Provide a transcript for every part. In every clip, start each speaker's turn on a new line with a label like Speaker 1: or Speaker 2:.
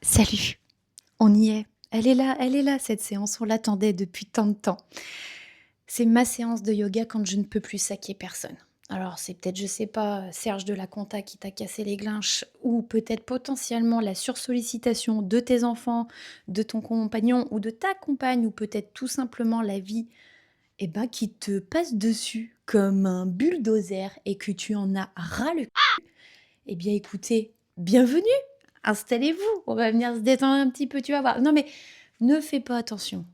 Speaker 1: Salut, on y est. Elle est là cette séance, on l'attendait depuis tant de temps. C'est ma séance de yoga quand je ne peux plus saquer personne. Alors c'est peut-être, je sais pas, Serge de la compta qui t'a cassé les glinches ou peut-être potentiellement la sursollicitation de tes enfants, de ton compagnon ou de ta compagne ou peut-être tout simplement la vie, qui te passe dessus comme un bulldozer et que tu en as ras le. Eh bien écoutez, bienvenue! Installez-vous, on va venir se détendre un petit peu, tu vas voir. Non mais ne fais pas attention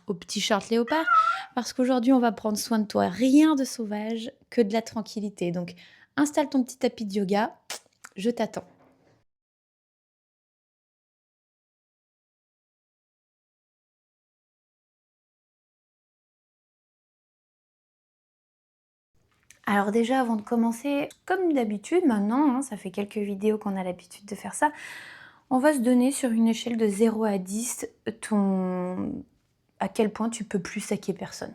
Speaker 1: au petit short léopard parce qu'aujourd'hui on va prendre soin de toi. Rien de sauvage, que de la tranquillité. Donc installe ton petit tapis de yoga, je t'attends. Alors déjà avant de commencer, comme d'habitude maintenant, ça fait quelques vidéos qu'on a l'habitude de faire ça, on va se donner sur une échelle de 0 à 10 à quel point tu peux plus saquer personne.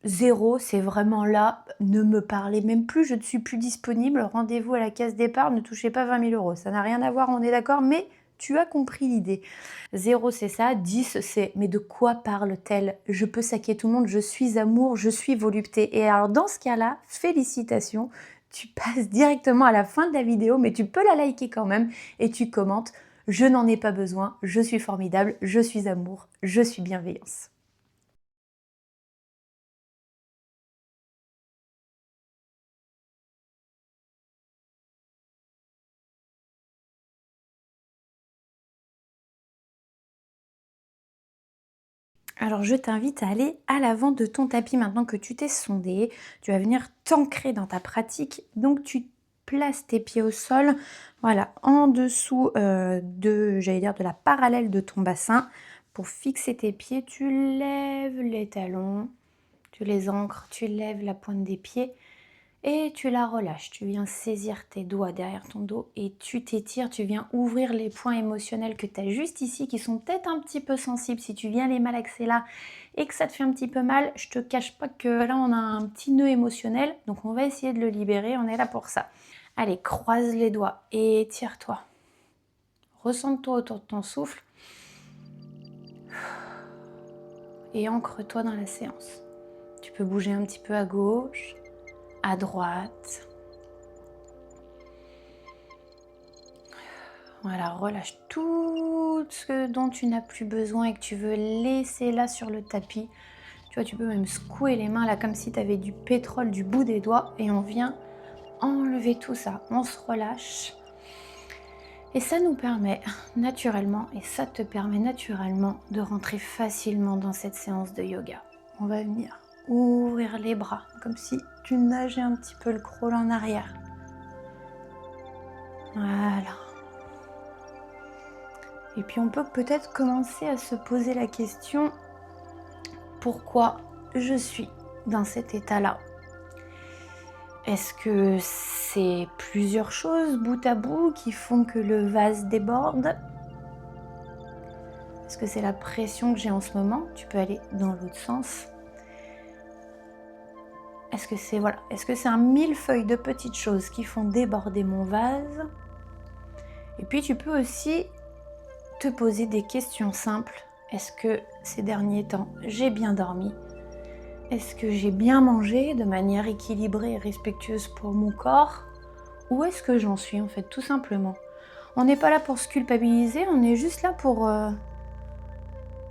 Speaker 1: 0, c'est vraiment là, ne me parlez même plus, je ne suis plus disponible, rendez-vous à la case départ, ne touchez pas 20 000 €. Ça n'a rien à voir, on est d'accord, mais tu as compris l'idée. 0, c'est ça, 10, c'est mais de quoi parle-t-elle? Je peux saquer tout le monde, je suis amour, je suis volupté. Et alors dans ce cas-là, félicitations, tu passes directement à la fin de la vidéo, mais tu peux la liker quand même et tu commentes: je n'en ai pas besoin, je suis formidable, je suis amour, je suis bienveillance. Alors je t'invite à aller à l'avant de ton tapis maintenant que tu t'es sondé. Tu vas venir t'ancrer dans ta pratique. Donc tu places tes pieds au sol, voilà, en dessous j'allais dire, de la parallèle de ton bassin. Pour fixer tes pieds, tu lèves les talons, tu les ancres, tu lèves la pointe des pieds et tu la relâches. Tu viens saisir tes doigts derrière ton dos et tu t'étires, tu viens ouvrir les points émotionnels que tu as juste ici, qui sont peut-être un petit peu sensibles. Si tu viens les malaxer là et que ça te fait un petit peu mal, je te cache pas que là on a un petit nœud émotionnel, donc on va essayer de le libérer, on est là pour ça. Allez, croise les doigts et étire-toi. Ressens-toi autour de ton souffle et ancre-toi dans la séance. Tu peux bouger un petit peu à gauche, à droite. Voilà, relâche tout ce dont tu n'as plus besoin et que tu veux laisser là sur le tapis. Tu vois, tu peux même secouer les mains là comme si tu avais du pétrole du bout des doigts et on vient enlever tout ça. On se relâche et ça nous permet naturellement, et ça te permet naturellement de rentrer facilement dans cette séance de yoga. On va venir ouvrir les bras comme si tu nageais un petit peu le crawl en arrière. Voilà. Et puis on peut peut-être commencer à se poser la question: pourquoi je suis dans cet état-là? Est-ce que c'est plusieurs choses bout à bout qui font que le vase déborde? Est-ce que c'est la pression que j'ai en ce moment? Tu peux aller dans l'autre sens. Est-ce que c'est voilà, est-ce que c'est un millefeuille de petites choses qui font déborder mon vase? Et puis tu peux aussi te poser des questions simples. Est-ce que ces derniers temps, j'ai bien dormi? Est-ce que j'ai bien mangé de manière équilibrée et respectueuse pour mon corps? Où est-ce que j'en suis en fait, tout simplement? On n'est pas là pour se culpabiliser, on est juste là pour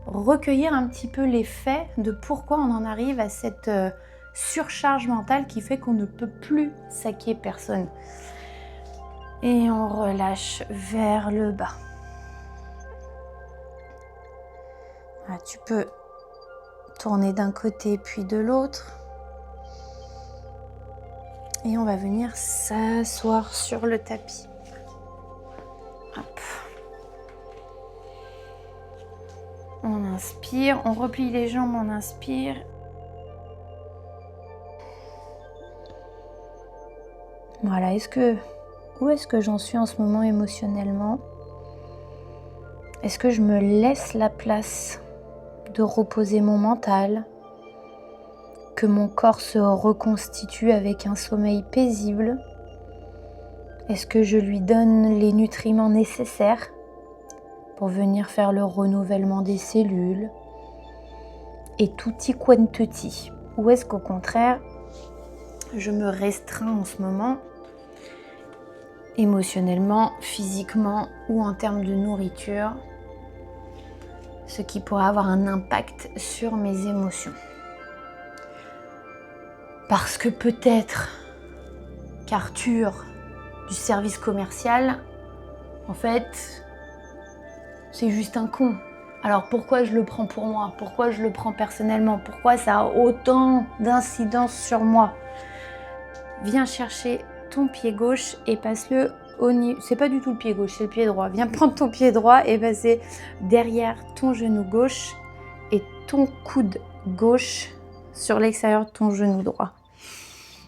Speaker 1: recueillir un petit peu les faits de pourquoi on en arrive à cette surcharge mentale qui fait qu'on ne peut plus saquer personne. Et on relâche vers le bas. Voilà, tu peux tourner d'un côté puis de l'autre. Et on va venir s'asseoir sur le tapis. Hop. On inspire, on replie les jambes, on inspire. Voilà, où est-ce que j'en suis en ce moment émotionnellement? Est-ce que je me laisse la place de reposer mon mental? Que mon corps se reconstitue avec un sommeil paisible? Est-ce que je lui donne les nutriments nécessaires? pour venir faire le renouvellement des cellules et tutti quantuti. Ou est-ce qu'au contraire, je me restreins en ce moment, émotionnellement, physiquement ou en termes de nourriture, ce qui pourrait avoir un impact sur mes émotions. Parce que peut-être qu'Arthur du service commercial, en fait, c'est juste un con. Alors pourquoi je le prends pour moi? Pourquoi je le prends personnellement? Pourquoi ça a autant d'incidence sur moi? Viens chercher ton pied gauche et passe-le au niveau... C'est pas du tout le pied gauche, c'est le pied droit. Viens prendre ton pied droit et passer derrière ton genou gauche et ton coude gauche sur l'extérieur de ton genou droit.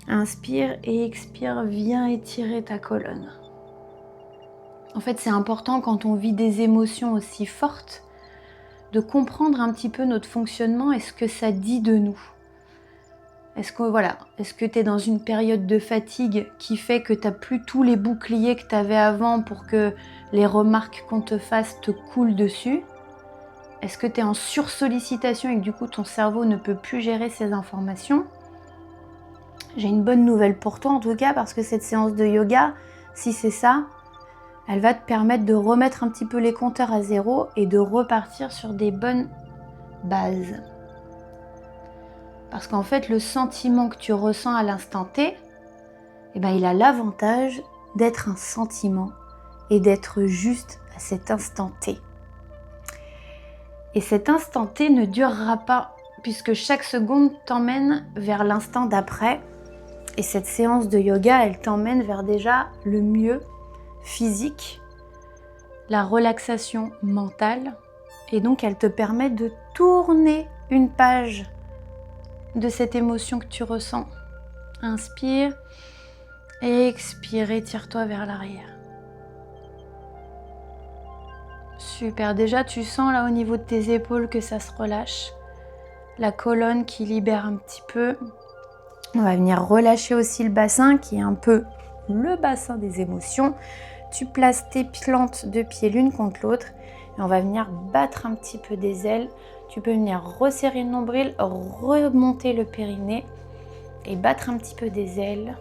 Speaker 1: Inspire et expire, viens étirer ta colonne. En fait, c'est important quand on vit des émotions aussi fortes de comprendre un petit peu notre fonctionnement et ce que ça dit de nous. Est-ce que tu es dans une période de fatigue qui fait que tu n'as plus tous les boucliers que tu avais avant pour que les remarques qu'on te fasse te coulent dessus? Est-ce que tu es en sursollicitation et que du coup ton cerveau ne peut plus gérer ces informations? J'ai une bonne nouvelle pour toi en tout cas, parce que cette séance de yoga, si c'est ça, elle va te permettre de remettre un petit peu les compteurs à zéro et de repartir sur des bonnes bases. Parce qu'en fait, le sentiment que tu ressens à l'instant T, il a l'avantage d'être un sentiment et d'être juste à cet instant T. Et cet instant T ne durera pas, puisque chaque seconde t'emmène vers l'instant d'après. Et cette séance de yoga, elle t'emmène vers déjà le mieux physique, la relaxation mentale, et donc elle te permet de tourner une page de cette émotion que tu ressens. Inspire, expire, étire-toi vers l'arrière. Super, déjà tu sens là au niveau de tes épaules que ça se relâche, la colonne qui libère un petit peu. On va venir relâcher aussi le bassin qui est un peu le bassin des émotions. Tu places tes plantes de pied l'une contre l'autre et on va venir battre un petit peu des ailes. Tu peux venir resserrer le nombril, remonter le périnée et battre un petit peu des ailes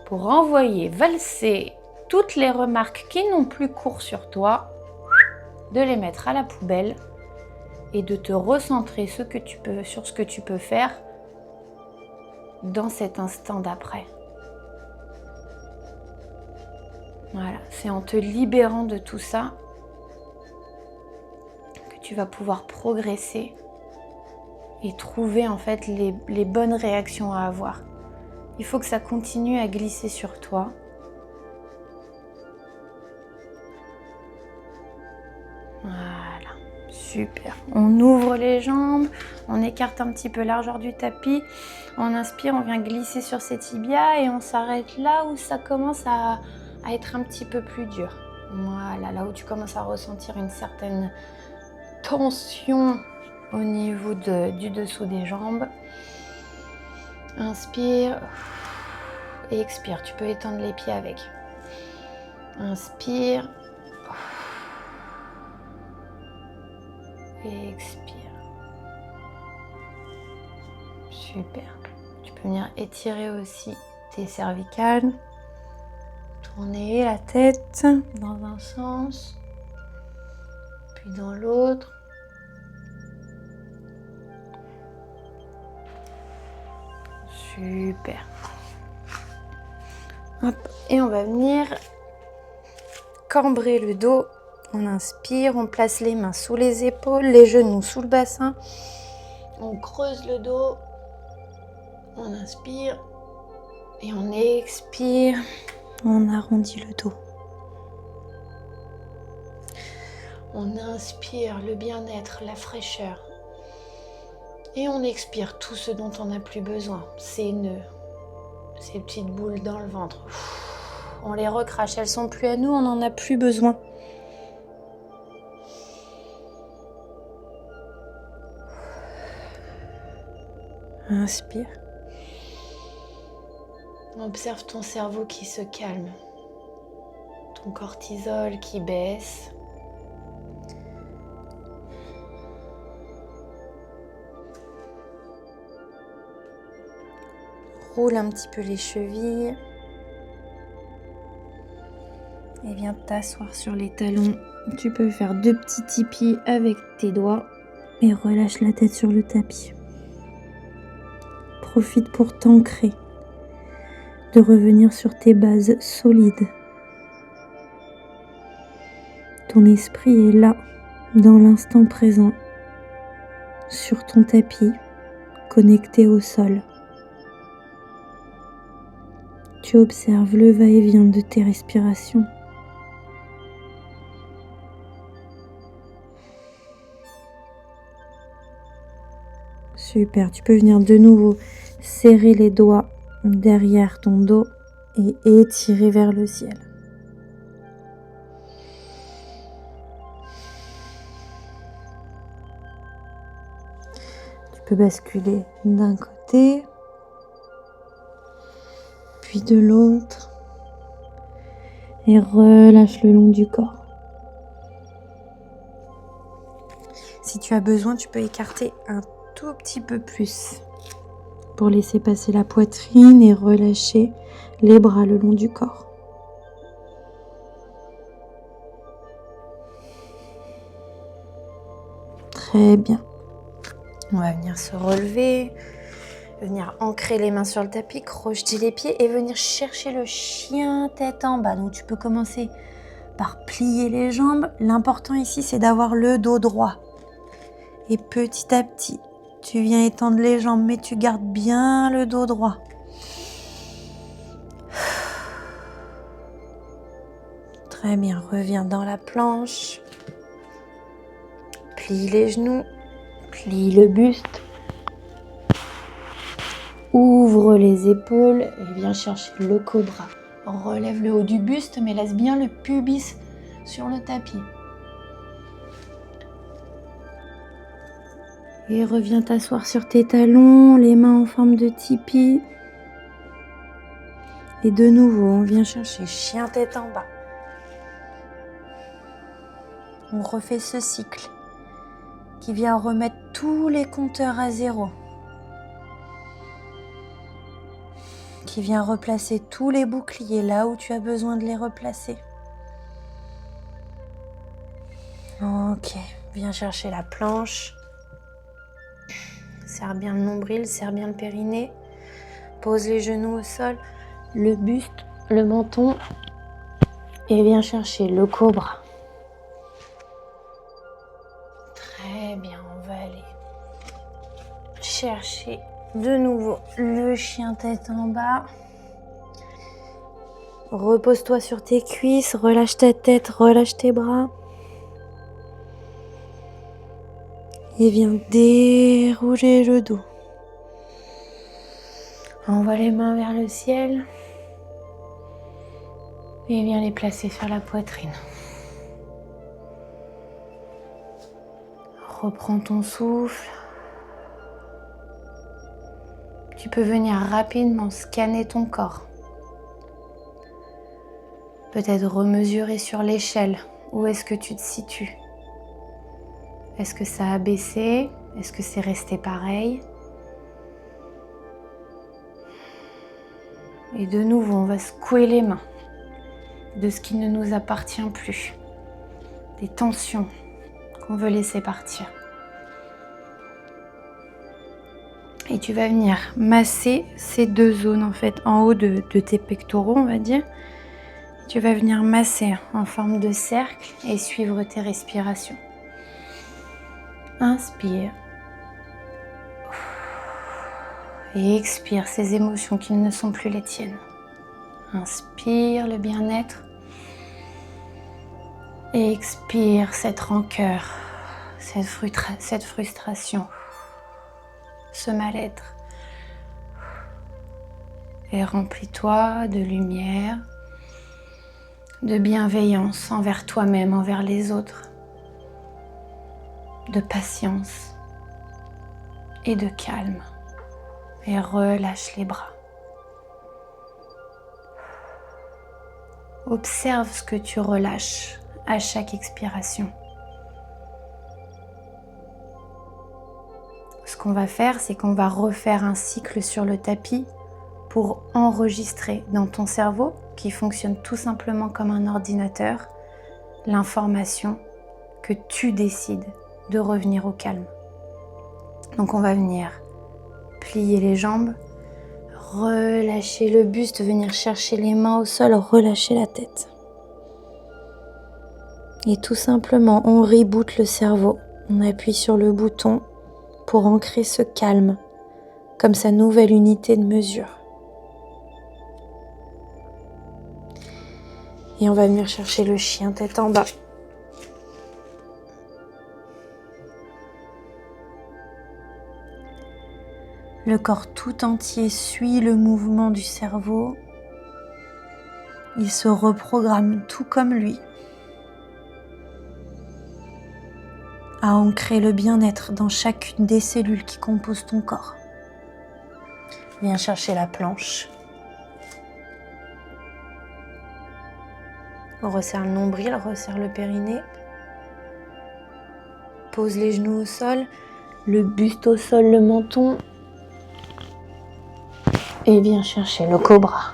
Speaker 1: pour envoyer valser toutes les remarques qui n'ont plus cours sur toi, de les mettre à la poubelle et de te recentrer sur ce que tu peux faire dans cet instant d'après. Voilà, c'est en te libérant de tout ça que tu vas pouvoir progresser et trouver en fait les bonnes réactions à avoir. Il faut que ça continue à glisser sur toi. Voilà, super. On ouvre les jambes, on écarte un petit peu la largeur du tapis. On inspire, on vient glisser sur ses tibias et on s'arrête là où ça commence à être un petit peu plus dur. Voilà, là où tu commences à ressentir une certaine tension au niveau du dessous des jambes. Inspire et expire. Tu peux étendre les pieds avec. Inspire et expire. Super. Tu peux venir étirer aussi tes cervicales. Tourner la tête dans un sens, puis dans l'autre. Super. Hop. Et on va venir cambrer le dos. On inspire, on place les mains sous les épaules, les genoux sous le bassin. On creuse le dos. On inspire et on expire. On arrondit le dos. On inspire le bien-être, la fraîcheur. Et on expire tout ce dont on n'a plus besoin. Ces nœuds, ces petites boules dans le ventre. On les recrache, elles sont plus à nous, on n'en a plus besoin. Inspire. Observe ton cerveau qui se calme. ton cortisol qui baisse. Roule un petit peu les chevilles. Et viens t'asseoir sur les talons. Tu peux faire 2 petits tipis avec tes doigts. Et relâche la tête sur le tapis. Profite pour t'ancrer. De revenir sur tes bases solides. Ton esprit est là, dans l'instant présent. Sur ton tapis, connecté au sol. Tu observes le va-et-vient de tes respirations. Super, tu peux venir de nouveau serrer les doigts derrière ton dos et étirer vers le ciel. Tu peux basculer d'un côté, puis de l'autre, et relâche le long du corps. Si tu as besoin, tu peux écarter un tout petit peu plus pour laisser passer la poitrine et relâcher les bras le long du corps. Très bien. On va venir se relever, venir ancrer les mains sur le tapis, crocheter les pieds et venir chercher le chien tête en bas. Donc tu peux commencer par plier les jambes. L'important ici, c'est d'avoir le dos droit. Et petit à petit, tu viens étendre les jambes, mais tu gardes bien le dos droit. Très bien, reviens dans la planche. Plie les genoux, plie le buste. Ouvre les épaules et viens chercher le cobra. Relève le haut du buste, mais laisse bien le pubis sur le tapis. Et reviens t'asseoir sur tes talons, les mains en forme de tipi. Et de nouveau, on vient chercher chien tête en bas. On refait ce cycle qui vient remettre tous les compteurs à zéro. Qui vient replacer tous les boucliers là où tu as besoin de les replacer. Ok, viens chercher la planche. Serre bien le nombril, serre bien le périnée. Pose les genoux au sol, le buste, le menton. Et viens chercher le cobra. Très bien, on va aller chercher de nouveau le chien tête en bas. Repose-toi sur tes cuisses, relâche ta tête, relâche tes bras. Et viens dérouler le dos. Envoie les mains vers le ciel. Et viens les placer sur la poitrine. Reprends ton souffle. Tu peux venir rapidement scanner ton corps. Peut-être remesurer sur l'échelle. Où est-ce que tu te situes? Est-ce que ça a baissé? Est-ce que c'est resté pareil? Et de nouveau, on va secouer les mains de ce qui ne nous appartient plus. Des tensions qu'on veut laisser partir. Et tu vas venir masser ces deux zones en fait, en haut de tes pectoraux, on va dire. Tu vas venir masser en forme de cercle et suivre tes respirations. Inspire. Et expire ces émotions qui ne sont plus les tiennes. Inspire le bien-être. Et expire cette rancœur, cette frustration, ce mal-être. Et remplis-toi de lumière, de bienveillance envers toi-même, envers les autres, de patience et de calme. Et relâche les bras. Observe ce que tu relâches à chaque expiration. Ce qu'on va faire, c'est qu'on va refaire un cycle sur le tapis pour enregistrer dans ton cerveau, qui fonctionne tout simplement comme un ordinateur, l'information que tu décides de revenir au calme. Donc on va venir plier les jambes, relâcher le buste, venir chercher les mains au sol, relâcher la tête. Et tout simplement, on reboot le cerveau. On appuie sur le bouton pour ancrer ce calme comme sa nouvelle unité de mesure. Et on va venir chercher le chien tête en bas. Le corps tout entier suit le mouvement du cerveau. Il se reprogramme tout comme lui à ancrer le bien-être dans chacune des cellules qui composent ton corps. Viens chercher la planche. On resserre le nombril, resserre le périnée. Pose les genoux au sol, le buste au sol, le menton. Et viens chercher le cobra.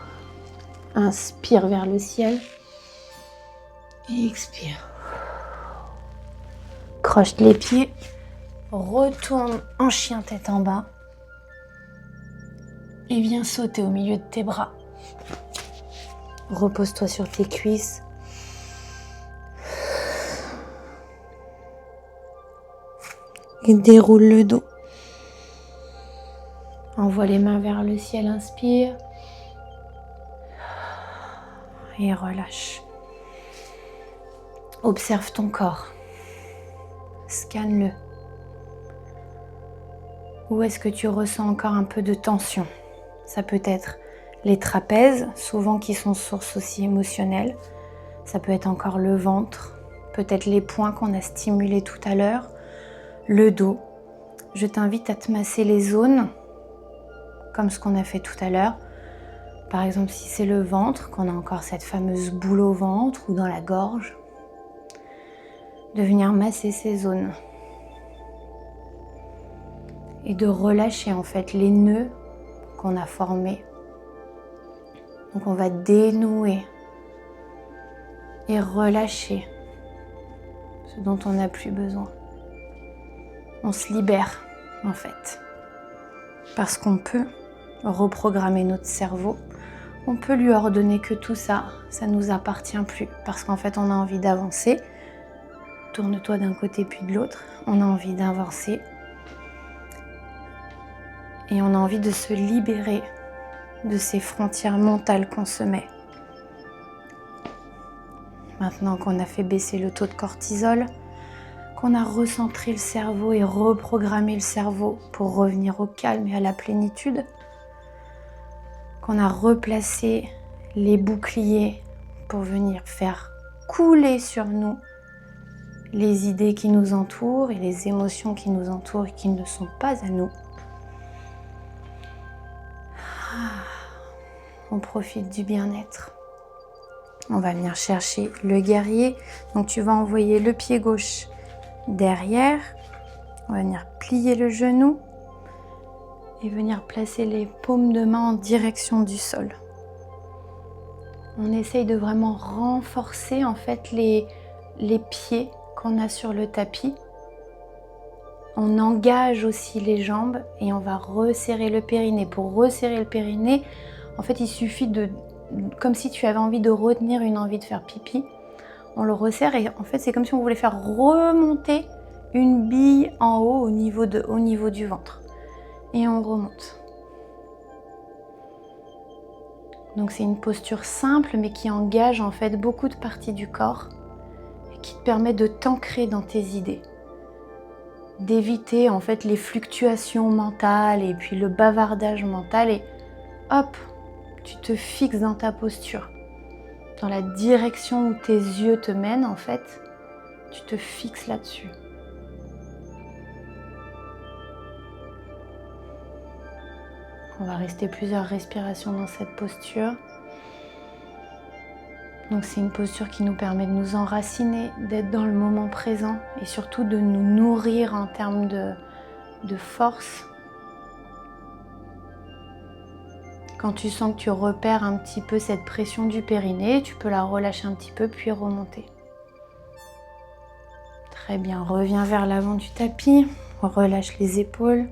Speaker 1: Inspire vers le ciel. Et expire. Croche les pieds. Retourne en chien tête en bas. Et viens sauter au milieu de tes bras. Repose-toi sur tes cuisses. Et déroule le dos. Envoie les mains vers le ciel, inspire. Et relâche. Observe ton corps. Scanne-le. Où est-ce que tu ressens encore un peu de tension? Ça peut être les trapèzes, souvent qui sont source aussi émotionnelle. Ça peut être encore le ventre, peut-être les points qu'on a stimulés tout à l'heure, le dos. Je t'invite à te masser les zones, comme ce qu'on a fait tout à l'heure. Par exemple, si c'est le ventre, qu'on a encore cette fameuse boule au ventre ou dans la gorge, de venir masser ces zones. Et de relâcher en fait les nœuds qu'on a formés. Donc on va dénouer et relâcher ce dont on n'a plus besoin. On se libère en fait. Parce qu'on peut reprogrammer notre cerveau. On peut lui ordonner que tout ça, ça ne nous appartient plus. Parce qu'en fait on a envie d'avancer. Tourne-toi d'un côté puis de l'autre. On a envie d'avancer. Et on a envie de se libérer de ces frontières mentales qu'on se met. Maintenant qu'on a fait baisser le taux de cortisol, qu'on a recentré le cerveau et reprogrammé le cerveau pour revenir au calme et à la plénitude, qu'on a replacé les boucliers pour venir faire couler sur nous les idées qui nous entourent et les émotions qui nous entourent et qui ne sont pas à nous. On profite du bien-être. On va venir chercher le guerrier. Donc tu vas envoyer le pied gauche derrière. On va venir plier le genou et venir placer les paumes de main en direction du sol. On essaye de vraiment renforcer en fait les pieds qu'on a sur le tapis. On engage aussi les jambes et on va resserrer le périnée. Pour resserrer le périnée, en fait, il suffit de, comme si tu avais envie de retenir une envie de faire pipi, on le resserre et en fait, c'est comme si on voulait faire remonter une bille en haut au niveau du ventre. Et on remonte. Donc c'est une posture simple mais qui engage en fait beaucoup de parties du corps et qui te permet de t'ancrer dans tes idées. D'éviter en fait les fluctuations mentales et puis le bavardage mental et hop, tu te fixes dans ta posture. Dans la direction où tes yeux te mènent en fait, tu te fixes là-dessus. On va rester plusieurs respirations dans cette posture. Donc c'est une posture qui nous permet de nous enraciner, d'être dans le moment présent et surtout de nous nourrir en termes de force. Quand tu sens que tu repères un petit peu cette pression du périnée, tu peux la relâcher un petit peu puis remonter. Très bien, reviens vers l'avant du tapis, relâche les épaules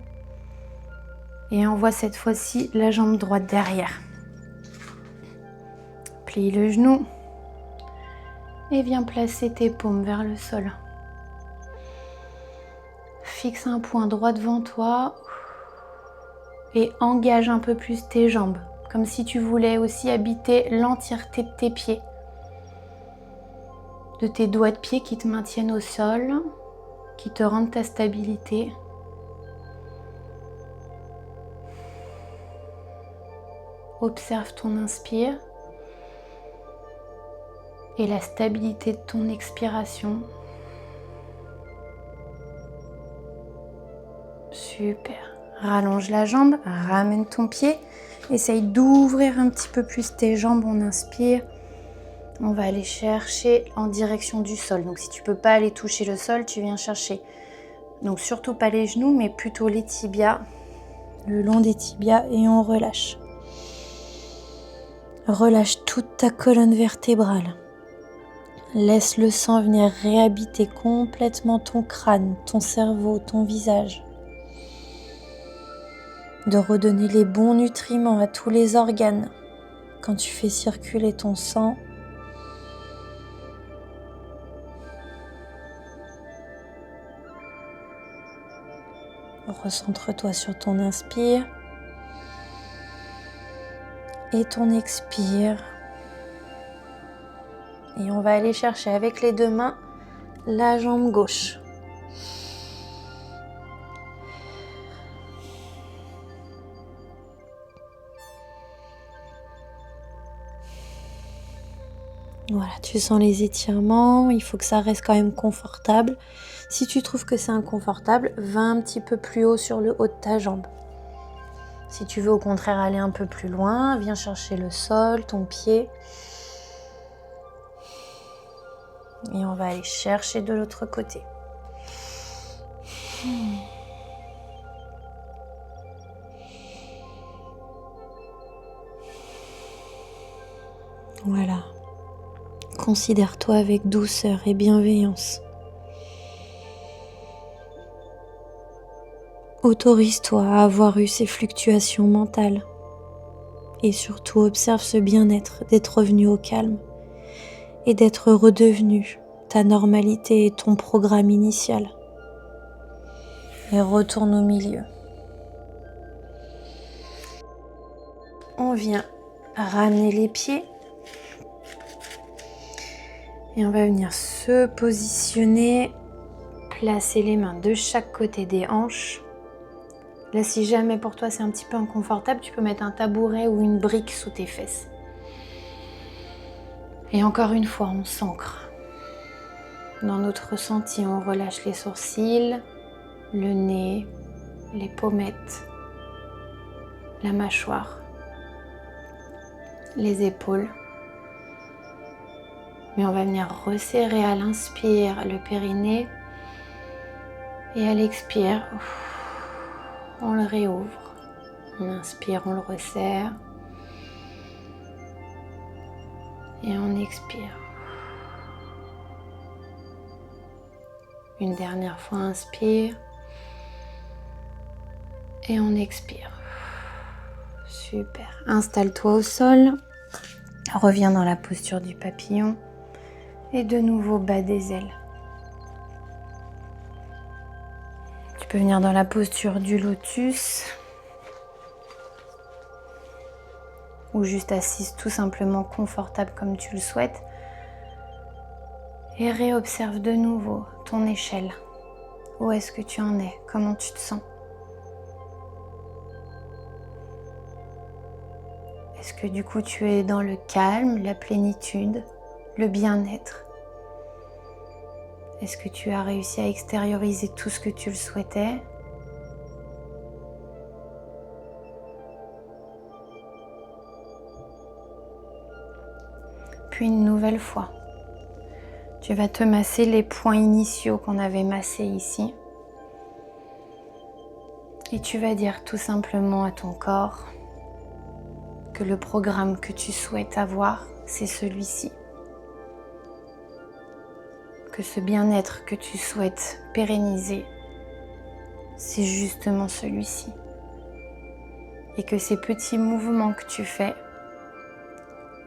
Speaker 1: et envoie cette fois-ci la jambe droite derrière. Plie le genou et viens placer tes paumes vers le sol. Fixe un point droit devant toi et engage un peu plus tes jambes, comme si tu voulais aussi habiter l'entièreté de tes pieds, de tes doigts de pied qui te maintiennent au sol, qui te rendent ta stabilité. Observe ton inspire et la stabilité de ton expiration. Super. Rallonge la jambe, ramène ton pied. Essaye d'ouvrir un petit peu plus tes jambes. On inspire. On va aller chercher en direction du sol. Donc si tu ne peux pas aller toucher le sol, tu viens chercher. Donc surtout pas les genoux, mais plutôt les tibias, le long des tibias et on relâche. Relâche toute ta colonne vertébrale. Laisse le sang venir réhabiter complètement ton crâne, ton cerveau, ton visage. De redonner les bons nutriments à tous les organes quand tu fais circuler ton sang. Recentre-toi sur ton inspire et ton expire. Et on va aller chercher avec les deux mains la jambe gauche. Voilà, tu sens les étirements, il faut que ça reste quand même confortable. Si tu trouves que c'est inconfortable, va un petit peu plus haut sur le haut de ta jambe. Si tu veux au contraire aller un peu plus loin, viens chercher le sol, ton pied. Et on va aller chercher de l'autre côté. Voilà. Considère-toi avec douceur et bienveillance. Autorise-toi à avoir eu ces fluctuations mentales. Et surtout observe ce bien-être d'être revenu au calme et d'être redevenu ta normalité et ton programme initial. Et retourne au milieu. On vient ramener les pieds. Et on va venir se positionner, placer les mains de chaque côté des hanches. Là, si jamais pour toi c'est un petit peu inconfortable, tu peux mettre un tabouret ou une brique sous tes fesses. Et encore une fois, on s'ancre. Dans notre ressenti, on relâche les sourcils, le nez, les pommettes, la mâchoire, les épaules. Mais on va venir resserrer à l'inspire le périnée et à l'expire, on le réouvre. On inspire, on le resserre et on expire. Une dernière fois, inspire et on expire. Super. Installe-toi au sol. Reviens dans la posture du papillon et de nouveau bas des ailes. Tu peux venir dans la posture du lotus ou juste assise tout simplement confortable comme tu le souhaites. Et réobserve de nouveau ton échelle. Où est-ce que tu en es? Comment tu te sens? Est-ce que du coup tu es dans le calme, la plénitude, le bien-être? Est-ce que tu as réussi à extérioriser tout ce que tu le souhaitais? Puis une nouvelle fois, tu vas te masser les points initiaux qu'on avait massés ici. Et tu vas dire tout simplement à ton corps que le programme que tu souhaites avoir, c'est celui-ci. Que ce bien-être que tu souhaites pérenniser, c'est justement celui-ci. Et que ces petits mouvements que tu fais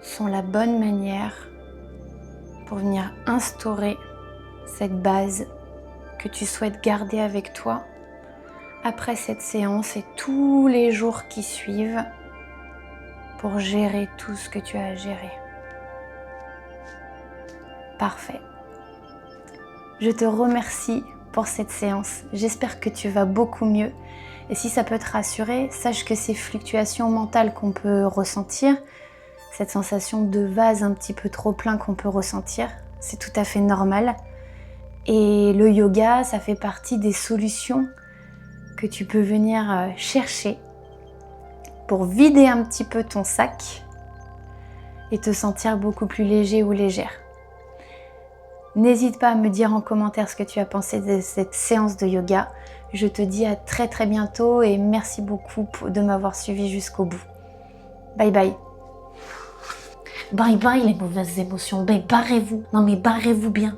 Speaker 1: sont la bonne manière pour venir instaurer cette base que tu souhaites garder avec toi après cette séance et tous les jours qui suivent pour gérer tout ce que tu as à gérer. Parfait. Je te remercie pour cette séance. J'espère que tu vas beaucoup mieux. Et si ça peut te rassurer, sache que ces fluctuations mentales qu'on peut ressentir, cette sensation de vase un petit peu trop plein qu'on peut ressentir, c'est tout à fait normal. Et le yoga, ça fait partie des solutions que tu peux venir chercher pour vider un petit peu ton sac et te sentir beaucoup plus léger ou légère. N'hésite pas à me dire en commentaire ce que tu as pensé de cette séance de yoga. Je te dis à très très bientôt et merci beaucoup de m'avoir suivi jusqu'au bout. Bye bye.
Speaker 2: Bye bye les mauvaises émotions, ben barrez-vous, non mais barrez-vous bien.